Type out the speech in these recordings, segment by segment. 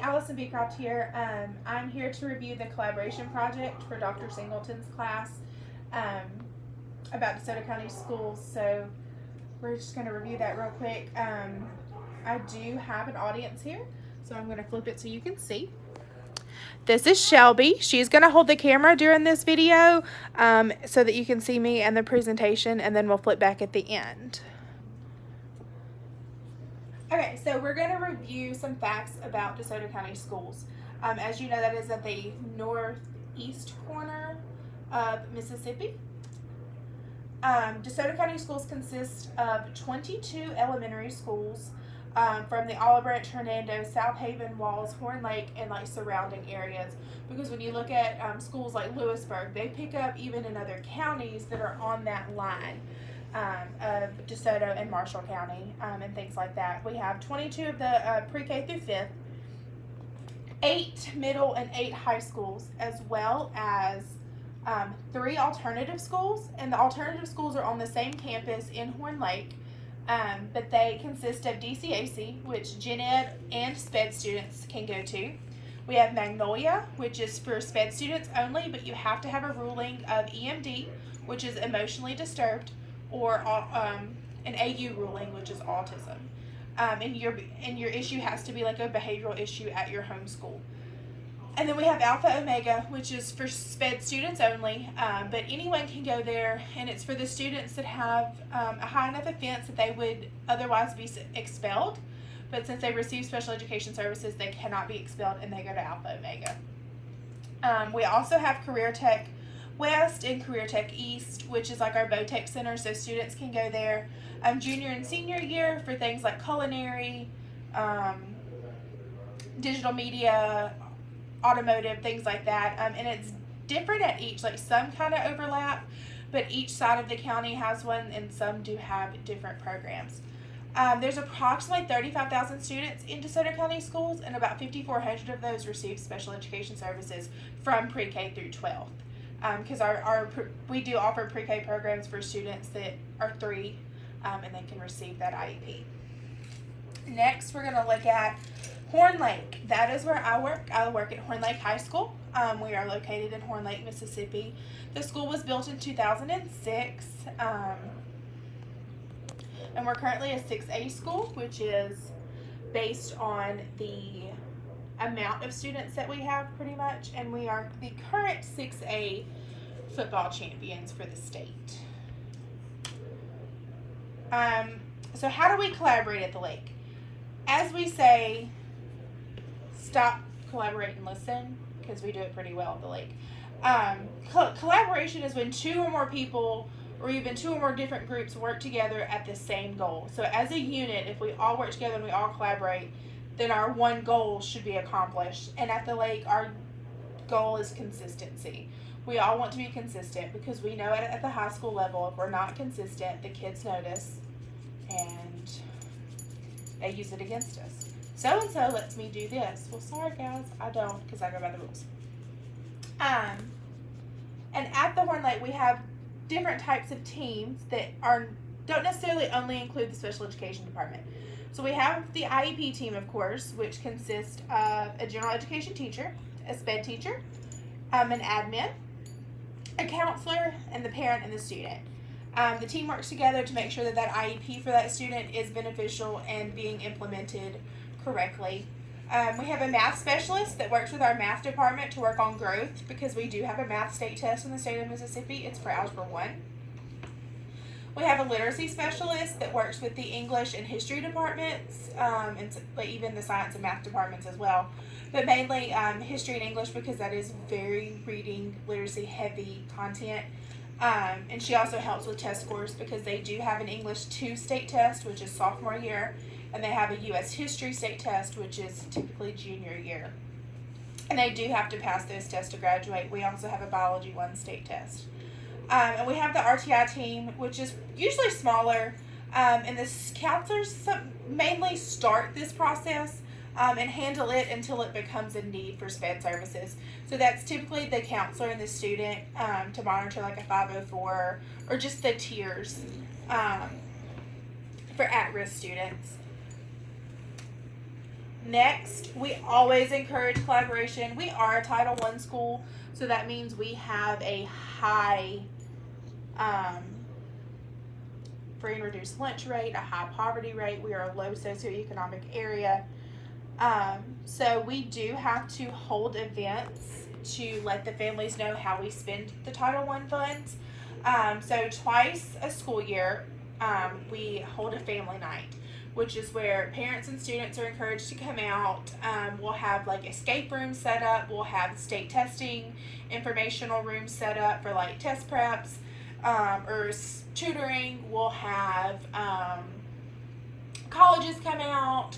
Allison Beecroft here. I'm here to review the collaboration project for Dr. Singleton's class um, about DeSoto County schools. So we're just going to review that real quick. I do have an audience here, so I'm going to flip it so you can see. This is Shelby. She's going to hold the camera during this video so that you can see me and the presentation, and then we'll flip back at the end. Okay, so we're going to review some facts about DeSoto County schools. As you know, that is at the northeast corner of Mississippi. DeSoto County schools consist of 22 elementary schools from the Olive Branch, Hernando, South Haven, Walls, Horn Lake, and like surrounding areas. Because when you look at schools like Lewisburg, they pick up even in other counties that are on that line. Of DeSoto and Marshall County and things like that. We have 22 of the pre-K through 5th, 8 middle and 8 high schools, as well as 3 alternative schools. And the alternative schools are on the same campus in Horn Lake, but they consist of DCAC, which Gen Ed and SPED students can go to. We have Magnolia, which is for SPED students only, but you have to have a ruling of EMD, which is emotionally disturbed, or an AU ruling, which is autism. And your issue has to be like a behavioral issue at your home school. And then we have Alpha Omega, which is for SPED students only, but anyone can go there, and it's for the students that have a high enough offense that they would otherwise be expelled. But since they receive special education services, they cannot be expelled, and they go to Alpha Omega. We also have Career Tech West and Career Tech East, which is like our Botech Center, so students can go there junior and senior year for things like culinary, digital media, automotive, things like that. And it's different at each, like some kind of overlap, but each side of the county has one, and some do have different programs. There's approximately 35,000 students in DeSoto County schools, and about 5,400 of those receive special education services from pre-K through 12th. Because we do offer pre-K programs for students that are 3 and they can receive that IEP. Next, we're going to look at Horn Lake. That is where I work. I work at Horn Lake High School. We are located in Horn Lake, Mississippi. The school was built in 2006, and we're currently a 6A school, which is based on the amount of students that we have, pretty much, and we are the current 6A football champions for the state. So how do we collaborate at the lake? As we say, stop, collaborate, and listen, because we do it pretty well at the lake. Collaboration is when 2 or more people, or even 2 or more different groups, work together at the same goal. So as a unit, if we all work together and we all collaborate, then our one goal should be accomplished. And at the lake, our goal is consistency. We all want to be consistent, because we know at the high school level, if we're not consistent, the kids notice and they use it against us. So-and-so lets me do this. Well, sorry guys, I don't, because I go by the rules. And at the Horn Lake, we have different types of teams that don't necessarily only include the special education department. So we have the IEP team, of course, which consists of a general education teacher, a SPED teacher, an admin, a counselor, and the parent and the student. The team works together to make sure that that IEP for that student is beneficial and being implemented correctly. We have a math specialist that works with our math department to work on growth, because we do have a math state test in the state of Mississippi. It's for Algebra 1. We have a literacy specialist that works with the English and history departments, and even the science and math departments as well. But mainly history and English, because that is very reading literacy heavy content. And she also helps with test scores, because they do have an English 2 state test, which is sophomore year, and they have a U.S. history state test, which is typically junior year. And they do have to pass those tests to graduate. We also have a biology 1 state test. And we have the RTI team, which is usually smaller, and the counselors mainly start this process and handle it until it becomes a need for SPED services. So that's typically the counselor and the student to monitor like a 504 or just the tiers for at-risk students. Next, we always encourage collaboration. We are a Title I school, so that means we have a high free and reduced lunch rate, a high poverty rate. We are a low socioeconomic area. So we do have to hold events to let the families know how we spend the Title I funds. So twice a school year, we hold a family night, which is where parents and students are encouraged to come out. We'll have like escape rooms set up. We'll have state testing informational rooms set up for like test preps or tutoring. We'll have colleges come out.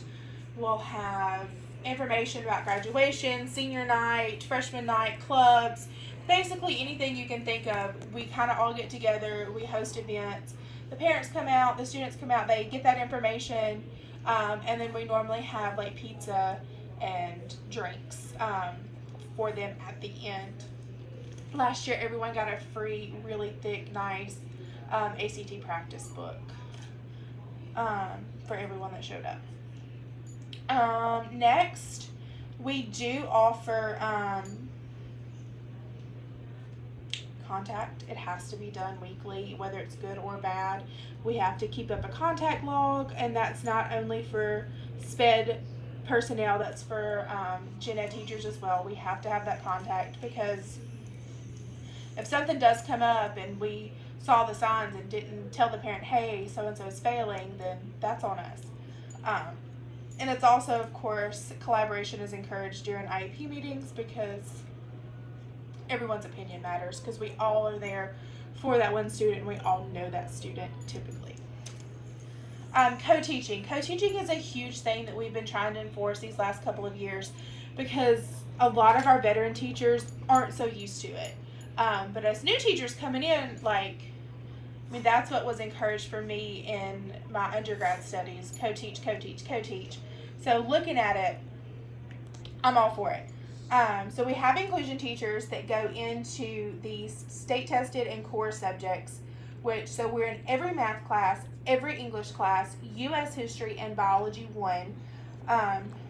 We'll have information about graduation, senior night, freshman night, clubs, basically anything you can think of. We kind of all get together, we host events. The parents come out, the students come out, they get that information, and then we normally have like pizza and drinks for them at the end. Last year, everyone got a free, really thick, nice ACT practice book for everyone that showed up. Next, we do offer contact. It has to be done weekly, whether it's good or bad. We have to keep up a contact log, and that's not only for SPED personnel, that's for gen ed teachers as well. We have to have that contact, because if something does come up and we saw the signs and didn't tell the parent, hey, so-and-so is failing, then that's on us. And it's also, of course, collaboration is encouraged during IEP meetings, because everyone's opinion matters, because we all are there for that one student and we all know that student typically. Co-teaching. Co-teaching is a huge thing that we've been trying to enforce these last couple of years, because a lot of our veteran teachers aren't so used to it. But as new teachers coming in, that's what was encouraged for me in my undergrad studies. Co-teach, co-teach, co-teach. So looking at it, I'm all for it. So we have inclusion teachers that go into these state tested and core subjects, so we're in every math class, every English class, U.S. history, and biology 1,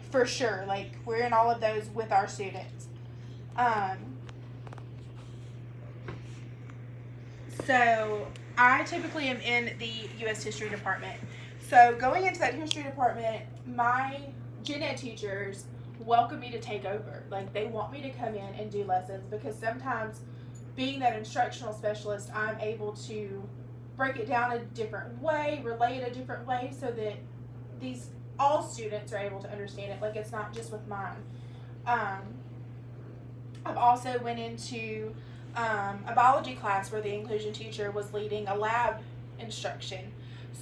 for sure. Like, we're in all of those with our students. So I typically am in the U.S. history department. So going into that history department, my gen ed teachers welcome me to take over. Like, they want me to come in and do lessons, because sometimes being that instructional specialist, I'm able to break it down a different way, relay it a different way, so that all students are able to understand it. Like, it's not just with mine. I've also went into a biology class where the inclusion teacher was leading a lab instruction.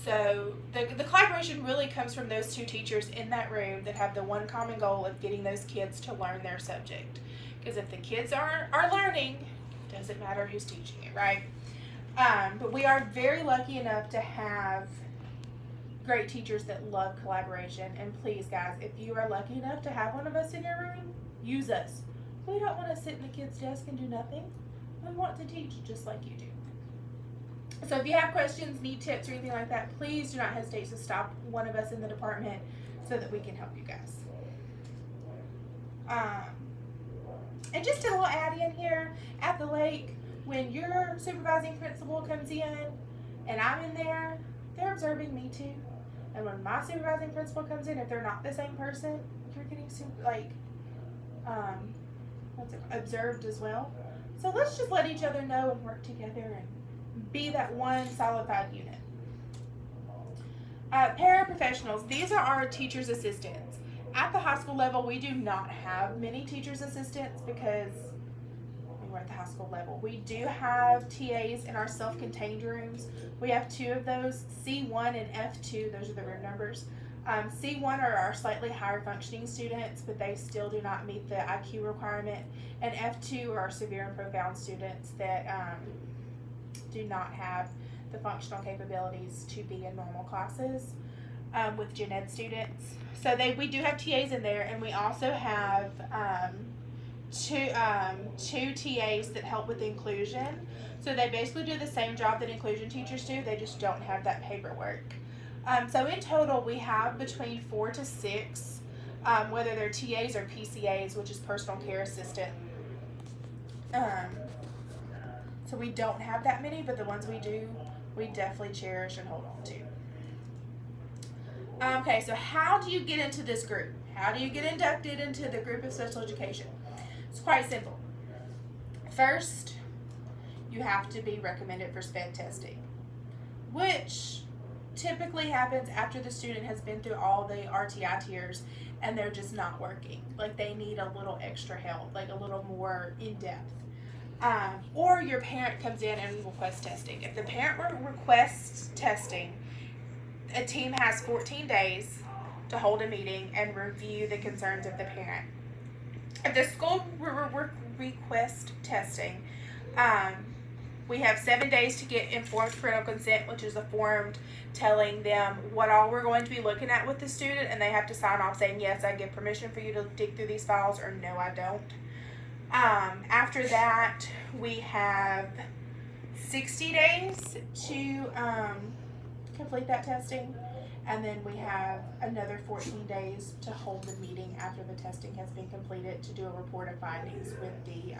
So the collaboration really comes from those two teachers in that room that have the one common goal of getting those kids to learn their subject. Because if the kids are learning, it doesn't matter who's teaching it, right? But we are very lucky enough to have great teachers that love collaboration. And please, guys, if you are lucky enough to have one of us in your room, use us. We don't want to sit in the kids' desk and do nothing. We want to teach just like you do. So if you have questions, need tips, or anything like that, please do not hesitate to stop one of us in the department so that we can help you guys. And just a little add-in here, at the lake, when your supervising principal comes in and I'm in there, they're observing me too. And when my supervising principal comes in, if they're not the same person, you're getting observed as well. So let's just let each other know and work together and be that one solidified unit. Paraprofessionals, these are our teacher's assistants. At the high school level, we do not have many teacher's assistants because we're at the high school level. We do have TAs in our self-contained rooms. We have 2 of those, C1 and F2, those are the room numbers. C1 are our slightly higher functioning students, but they still do not meet the IQ requirement. And F2 are our severe and profound students that do not have the functional capabilities to be in normal classes with gen ed students. So we do have TAs in there, and we also have two TAs that help with inclusion. So they basically do the same job that inclusion teachers do, they just don't have that paperwork. So in total, we have between 4 to 6 whether they're TAs or PCAs, which is personal care assistant. So we don't have that many, but the ones we do, we definitely cherish and hold on to. Okay, so how do you get into this group? How do you get inducted into the group of special education? It's quite simple. First, you have to be recommended for SPED testing, which typically happens after the student has been through all the RTI tiers and they're just not working. Like they need a little extra help, like a little more in-depth. Or your parent comes in and requests testing. If the parent requests testing, a team has 14 days to hold a meeting and review the concerns of the parent. If the school requests testing, we have 7 days to get informed parental consent, which is a form telling them what all we're going to be looking at with the student, and they have to sign off saying, yes, I give permission for you to dig through these files, or no, I don't. After that, we have 60 days to complete that testing, and then we have another 14 days to hold the meeting after the testing has been completed to do a report of findings with the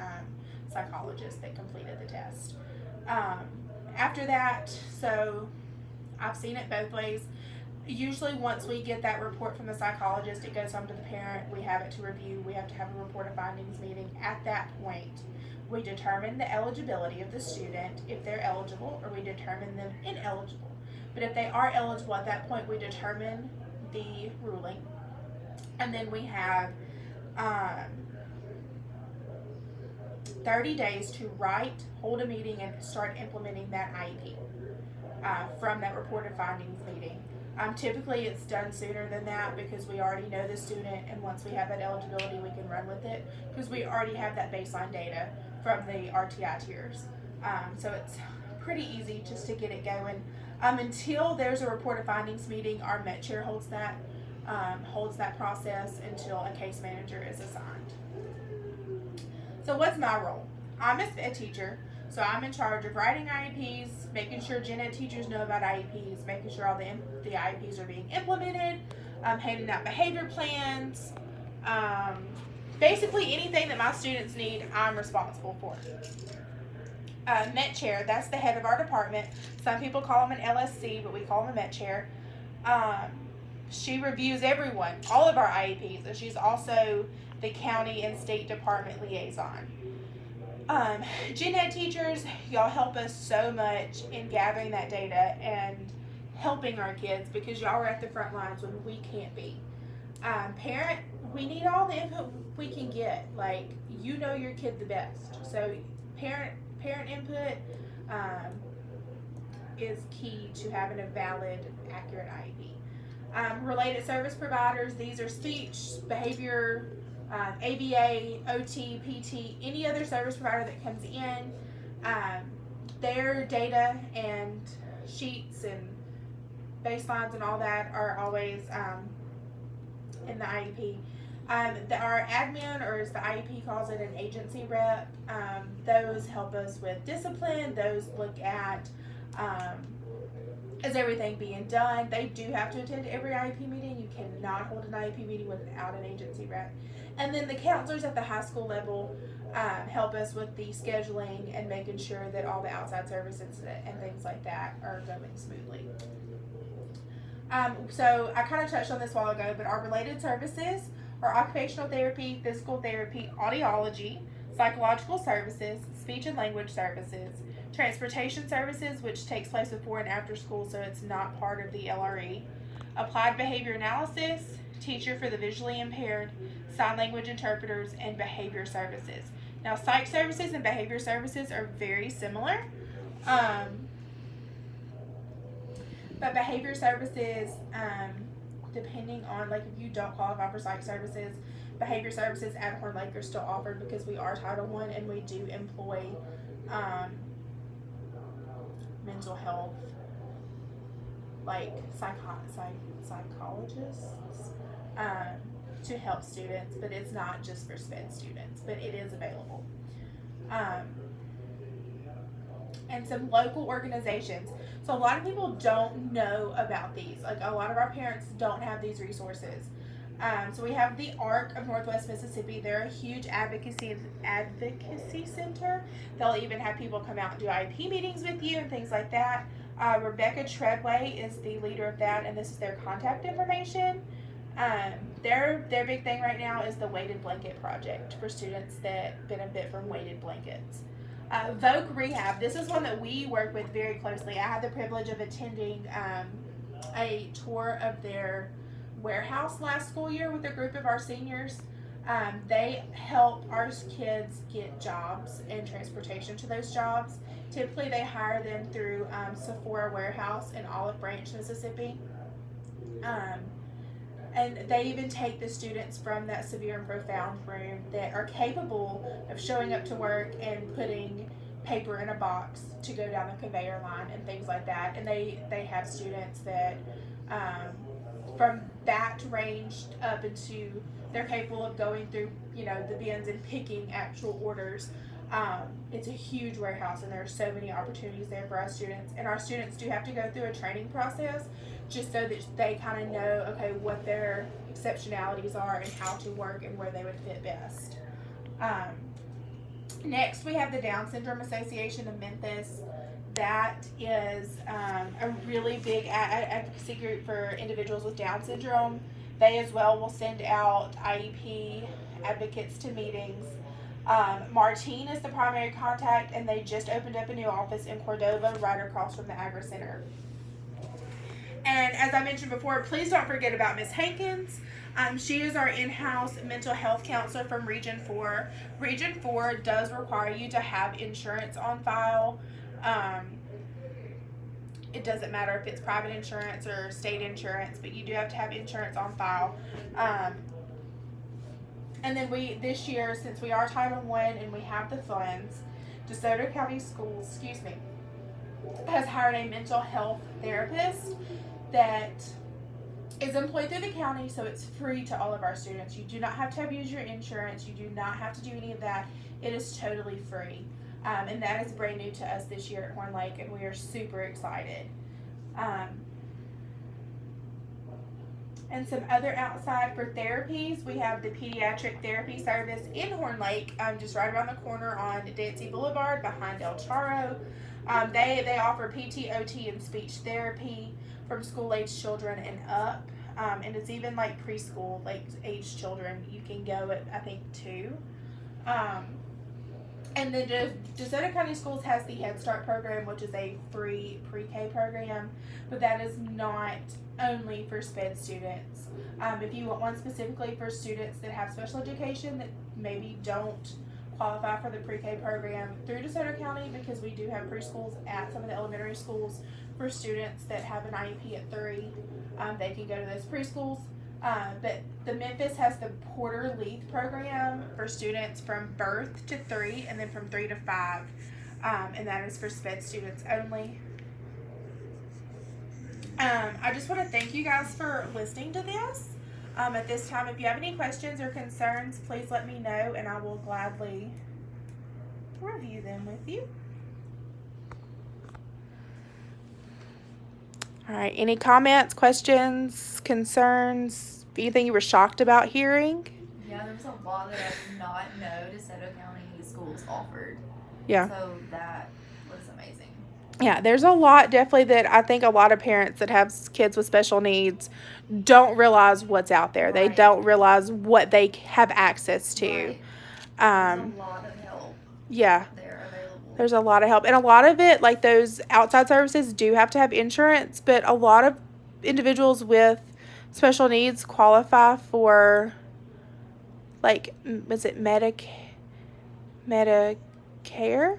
psychologist that completed the test. After that, so I've seen it both ways. Usually once we get that report from the psychologist, it goes home to the parent. We have it to review. We have to have a report of findings meeting. At that point, we determine the eligibility of the student, if they're eligible, or we determine them ineligible. But if they are eligible at that point, we determine the ruling. And then we have 30 days to write, hold a meeting, and start implementing that IEP from that reported findings meeting. Typically it's done sooner than that because we already know the student, and once we have that eligibility we can run with it because we already have that baseline data from the RTI tiers. So it's pretty easy just to get it going. Until there's a reported findings meeting, our Met Chair holds that process until a case manager is assigned. So what's my role? I'm a SPED teacher, so I'm in charge of writing IEPs, making sure gen ed teachers know about IEPs, making sure all the IEPs are being implemented, handing out behavior plans, basically anything that my students need, I'm responsible for. Met Chair, that's the head of our department. Some people call him an LSC, but we call him a Met Chair. She reviews everyone, all of our IEPs, and she's also the county and state department liaison. Gen ed teachers, y'all help us so much in gathering that data and helping our kids because y'all are at the front lines when we can't be. Parent, we need all the input we can get. Like, you know your kid the best. So parent input is key to having a valid, accurate IEP. Related service providers, these are speech, behavior, ABA, OT, PT, any other service provider that comes in. Their data and sheets and baselines and all that are always in the IEP. Our admin, or as the IEP calls it, an agency rep, those help us with discipline. Those look at is everything being done. They do have to attend every IEP meeting. You cannot hold an IEP meeting without an agency rep. And then the counselors at the high school level help us with the scheduling and making sure that all the outside services and things like that are going smoothly. So I kind of touched on this a while ago, but our related services are occupational therapy, physical therapy, audiology, psychological services, speech and language services, transportation services, which takes place before and after school, so it's not part of the LRE, applied behavior analysis, teacher for the visually impaired, sign language interpreters, and behavior services. Now, psych services and behavior services are very similar, but behavior services, depending on, like, if you don't qualify for psych services, behavior services at Horn Lake are still offered because we are Title I and we do employ mental health, like psychologists to help students, but it's not just for SPED students, but it is available. And some local organizations. So a lot of people don't know about these. Like, a lot of our parents don't have these resources. So we have the ARC of Northwest Mississippi. They're a huge advocacy center. They'll even have people come out and do IEP meetings with you and things like that. Rebecca Treadway is the leader of that, and this is their contact information. Their big thing right now is the weighted blanket project for students that benefit from weighted blankets. Vogue Rehab, this is one that we work with very closely. I had the privilege of attending a tour of their warehouse last school year with a group of our seniors. They help our kids get jobs and transportation to those jobs. Typically they hire them through Sephora Warehouse in Olive Branch, Mississippi. And they even take the students from that severe and profound room that are capable of showing up to work and putting paper in a box to go down the conveyor line and things like that. And they have students that from that range up into they're capable of going through, the bins and picking actual orders. It's a huge warehouse, and there are so many opportunities there for our students. And our students do have to go through a training process just so that they kind of know, okay, what their exceptionalities are and how to work and where they would fit best. Next, we have the Down Syndrome Association of Memphis. That is a really big advocacy group for individuals with Down syndrome. They as well will send out IEP advocates to meetings. Martine is the primary contact, and they just opened up a new office in Cordova right across from the Agri Center. And as I mentioned before, please don't forget about Miss Hankins. She is our in-house mental health counselor from Region 4. Region 4 does require you to have insurance on file. It doesn't matter if it's private insurance or state insurance, but you do have to have insurance on file. And then this year, since we are Title I and we have the funds, DeSoto County Schools, has hired a mental health therapist that is employed through the county, so it's free to all of our students. You do not have to use your insurance. You do not have to do any of that. It is totally free. And that is brand new to us this year at Horn Lake, and we are super excited. And some other outside for therapies, we have the pediatric therapy service in Horn Lake, just right around the corner on Dancy Boulevard behind El Charo. They offer PT, OT, and speech therapy from school-age children and up. And it's even like preschool, like age children. You can go at, I think, 2. And then DeSoto County Schools has the Head Start program, which is a free pre-K program, but that is not only for SPED students. If you want one specifically for students that have special education that maybe don't qualify for the pre-K program through DeSoto County, because we do have preschools at some of the elementary schools for students that have an IEP at 3, they can go to those preschools. But the Memphis has the Porter Leith program for students from birth to 3 and then from 3 to 5. And that is for SPED students only. I just want to thank you guys for listening to this. At this time, if you have any questions or concerns, please let me know and I will gladly review them with you. All right, any comments, questions, concerns, anything you were shocked about hearing? Yeah, there was a lot that I did not know DeSoto County schools offered. Yeah. So that was amazing. Yeah, there's a lot definitely that I think a lot of parents that have kids with special needs don't realize what's out there. Right. They don't realize what they have access to. Right. There's a lot of help. Yeah. There available. There's a lot of help. And a lot of it, like those outside services do have to have insurance, but a lot of individuals with special needs qualify for, like, was it Medicare or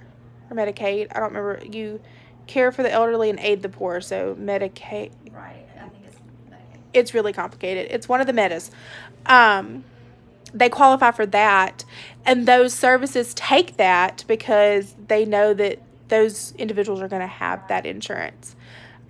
Medicaid? I don't remember. You care for the elderly and aid the poor, so Medicaid. Right. I think it's Medicaid. It's really complicated. It's one of the metas. They qualify for that, and those services take that because they know that those individuals are going to have that insurance.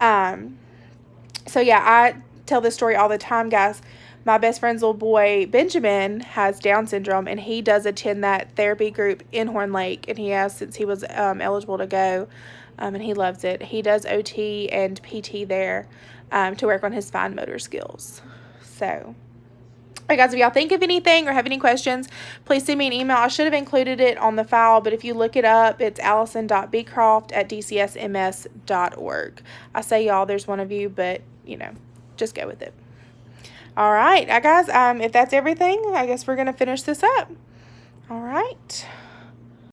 So yeah, I tell this story all the time, guys. My best friend's little boy, Benjamin, has Down syndrome, and he does attend that therapy group in Horn Lake, and he has since he was eligible to go, and he loves it. He does OT and PT there to work on his fine motor skills. So All right, guys, if y'all think of anything or have any questions, please send me an email. I should have included it on the file, but if you look it up, it's allison.beecroft@dcsms.org. I say y'all, there's one of you, but, you know, just go with it. All right, guys, if that's everything, I guess we're going to finish this up. All right.